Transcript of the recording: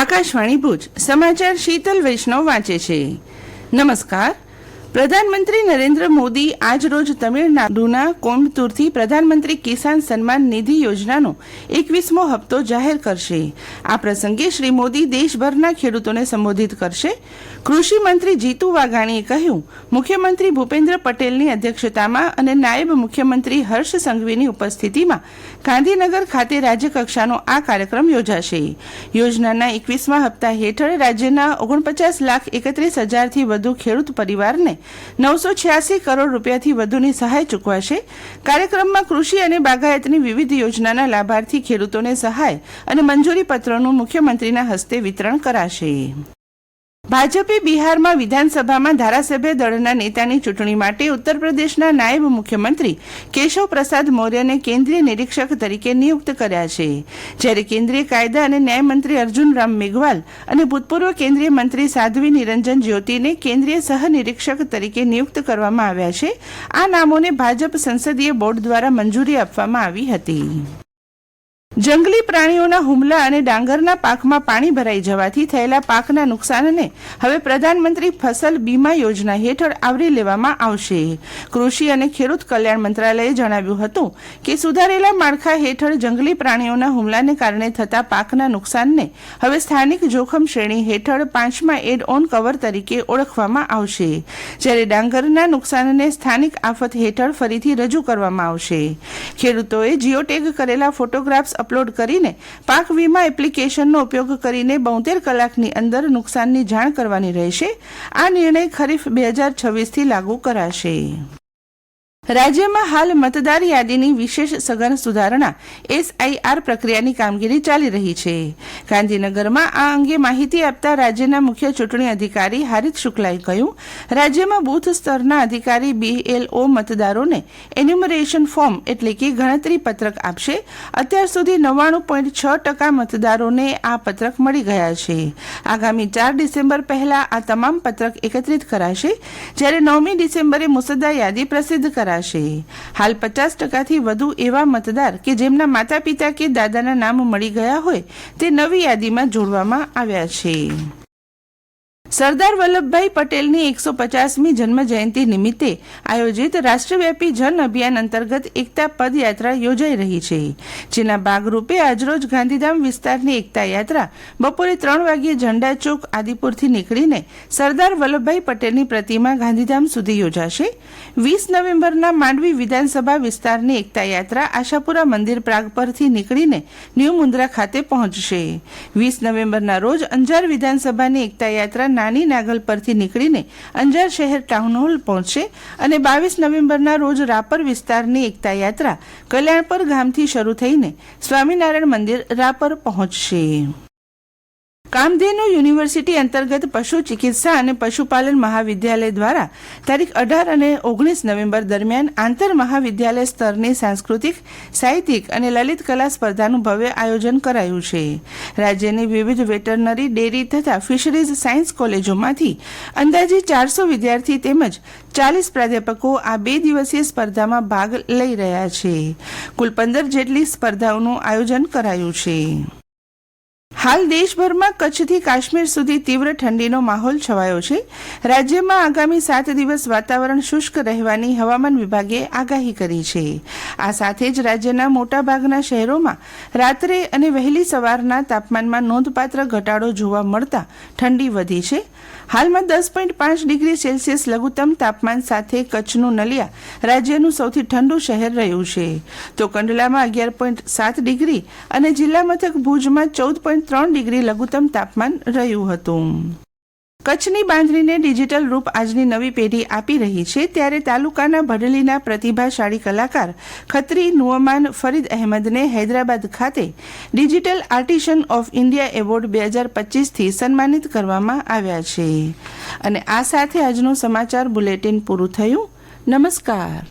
આકાશવાણી ભુજ સમાચાર શીતલ વૈષ્ણવ વાંચે છે. નમસ્કાર. પ્રધાનમંત્રી નરેન્દ્ર મોદી આજ રોજ તમિળનાડુના કોઇમ્બતુરથી પ્રધાનમંત્રી કિસાન સન્માન નિધિ યોજનાનો 21મો હપ્તો જાહેર કરશે. આ પ્રસંગે શ્રી મોદી દેશભરના ખેડૂતોને સંબોધિત કરશે. કૃષિ મંત્રી જીતુ વાઘાણીએ કહ્યું, મુખ્યમંત્રી ભૂપેન્દ્ર પટેલની અધ્યક્ષતામાં અને નાયબ મુખ્યમંત્રી હર્ષ સંઘવીની ઉપસ્થિતિમાં ગાંધીનગર ખાતે રાજ્યકક્ષાનો આ કાર્યક્રમ યોજાશે. યોજનાના 21મા હપ્તા હેઠળ રાજ્યના 49,31,000થી વધુ ખેડૂત પરિવારને 986 કરોડ રૂપિયાથી વધુની સહાય ચૂકવાશે. કાર્યક્રમમાં કૃષિ અને બાગાયતની વિવિધ યોજનાના લાભાર્થી ખેડૂતોને સહાય અને મંજૂરી પત્રોનું મુખ્યમંત્રીના હસ્તે વિતરણ કરાશે. ભાજપે બિહારમાં વિધાનસભામાં ધારાસભ્ય દળના નેતાની ચૂંટણી માટે ઉત્તર પ્રદેશના નાયબ મુખ્યમંત્રી કેશવ પ્રસાદ મૌર્યને કેન્દ્રીય નિરીક્ષક તરીકે નિયુક્ત કર્યા છે, જ્યારે કેન્દ્રીય કાયદા અને ન્યાય મંત્રી અર્જુન રામ મેઘવાલ અને ભૂતપૂર્વ કેન્દ્રીય મંત્રી સાધ્વી નિરંજન જ્યોતિને કેન્દ્રીય સહનિરીક્ષક તરીકે નિયુક્ત કરવામાં આવ્યા છે. આ નામોને ભાજપ સંસદીય બોર્ડ દ્વારા મંજૂરી આપવામાં આવી હતી. જંગલી પ્રાણીઓના હુમલા અને ડાંગરના પાકમાં પાણી ભરાઈ જવાથી થયેલા પાકના નુકસાનને હવે પ્રધાનમંત્રી ફસલ બીમા યોજના હેઠળ આવરી લેવામાં આવશે. કૃષિ અને ખેડૂત કલ્યાણ મંત્રાલયે જણાવ્યું હતું કે સુધારેલા માળખા હેઠળ જંગલી પ્રાણીઓના હુમલાને કારણે થતા પાકના નુકસાનને હવે સ્થાનિક જોખમ શ્રેણી હેઠળ 5મા એડ ઓન કવર તરીકે ઓળખવામાં આવશે, જ્યારે ડાંગરના નુકસાનને સ્થાનિક આફત હેઠળ ફરીથી રજૂ કરવામાં આવશે. ખેડૂતોએ જીઓટેગ કરેલા ફોટોગ્રાફ્સ અપલોડ કરીને પાક વીમા એપ્લિકેશનનો ઉપયોગ કરીને 72 કલાકની અંદર નુકસાનની જાણ કરવાની રહેશે. આ નિર્ણય ખરીફ 2026થી લાગુ કરાશે. રાજ્યમાં હાલ મતદાર યાદીની વિશેષ સઘન સુધારણા SIR પ્રક્રિયાની કામગીરી ચાલી રહી છે. ગાંધીનગરમાં આ અંગે માહિતી આપતા રાજ્યના મુખ્ય ચૂંટણી અધિકારી હારિત શુક્લાએ કહ્યું, રાજ્યમાં બૂથ સ્તરના અધિકારી BLO મતદારોને એન્યુમરેશન ફોર્મ એટલે કે ગણતરી પત્રક આપશે. અત્યાર સુધી 99.6% મતદારોને આ પત્રક મળી ગયા છે. આગામી 4 ડિસેમ્બર પહેલા આ તમામ પત્રક એકત્રિત કરાશે, જ્યારે 9મી ડિસેમ્બરે મુસદ્દા યાદી પ્રસિદ્ધ કરાશે. હાલ 50%થી વધુ એવા મતદાર કે જેમના માતા પિતા કે દાદાના નામ મળી ગયા હોય તે નવી યાદીમાં જોડવામાં આવ્યા છે. સરદાર વલ્લભભાઈ પટેલની 150મી જન્મ જયંતિ નિમિત્તે આયોજિત રાષ્ટ્રવ્યાપી જન અભિયાન અંતર્ગત એકતા પદયાત્રા યોજાઈ રહી છે, જેના ભાગરૂપે આજરોજ ગાંધીધામ વિસ્તારની એકતા યાત્રા બપોરે 3 વાગ્યે ઝંડા ચોક આદિપુરથી નીકળીને સરદાર વલ્લભભાઈ પટેલની પ્રતિમા ગાંધીધામ સુધી યોજાશે. 20 નવેમ્બરના માંડવી વિધાનસભા વિસ્તારની એકતા યાત્રા આશાપુરા મંદિર પ્રાગ પરથી નીકળીને ન્યૂ મુન્દ્રા ખાતે પહોંચશે. 20 નવેમ્બરના રોજ અંજાર વિધાનસભાની એકતા યાત્રા નાની નાગલ પરથી નીકળીને અંજાર શહેર ટાઉન હોલ પહોંચશે અને 22 નવેમ્બરના રોજ રાપર વિસ્તારની એકતા યાત્રા કલ્યાણપર ગામથી શરૂ થઈને સ્વામિનારાયણ મંદિર રાપર પહોંચશે. કામધેનુ યુનિવર્સિટી અંતર્ગત પશુ ચિકિત્સા અને પશુપાલન મહાવિદ્યાલય દ્વારા તારીખ 18 અને 19 નવેમ્બર દરમિયાન આંતર મહાવિદ્યાલય સ્તરની સાંસ્કૃતિક, સાહિત્યિક અને લલિત કલા સ્પર્ધાનું ભવ્ય આયોજન કરાયું છે. રાજ્યની વિવિધ વેટરનરી, ડેરી તથા ફિશરીઝ સાયન્સ કોલેજોમાંથી અંદાજે 400 વિદ્યાર્થી તેમજ 40 પ્રાધ્યાપકો આ 2 દિવસીય સ્પર્ધામાં ભાગ લઈ રહ્યા છે. કુલ 15 જેટલી સ્પર્ધાઓનું આયોજન કરાયું છે. હાલ દેશભરમાં કચ્છથી કાશ્મીર સુધી તીવ્ર ઠંડીનો માહોલ છવાયો છે. રાજ્યમાં આગામી 7 દિવસ વાતાવરણ શુષ્ક રહેવાની હવામાન વિભાગે આગાહી કરી છે. આ સાથે જ રાજ્યના મોટાભાગના શહેરોમાં રાત્રે અને વહેલી સવારના તાપમાનમાં નોંધપાત્ર ઘટાડો જોવા મળતા ઠંડી વધી છે. હાલમાં 10.5 ડિગ્રી સેલ્સિયસ લઘુત્તમ તાપમાન સાથે કચ્છનું નલિયા રાજ્યનું સૌથી ઠંડુ શહેર રહ્યું છે, તો કંડલામાં 11.7 ડિગ્રી અને જિલ્લા મથક ભુજમાં 14.3 ડિગ્રી લઘુત્તમ તાપમાન રહ્યું હતું. કચ્છની બાંધણીને ડિજિટલ રૂપ આજની નવી પેઢી આપી રહી છે, ત્યારે તાલુકાના ભડલીના પ્રતિભાશાળી કલાકાર ખત્રી નુઅમાન ફરીદ અહેમદને હૈદરાબાદ ખાતે ડિજિટલ આર્ટિસન ઓફ ઇન્ડિયા એવોર્ડ 2025થી સન્માનિત કરવામાં આવ્યા છે. અને આ સાથે આજનું સમાચાર બુલેટિન પૂરું થયું. નમસ્કાર.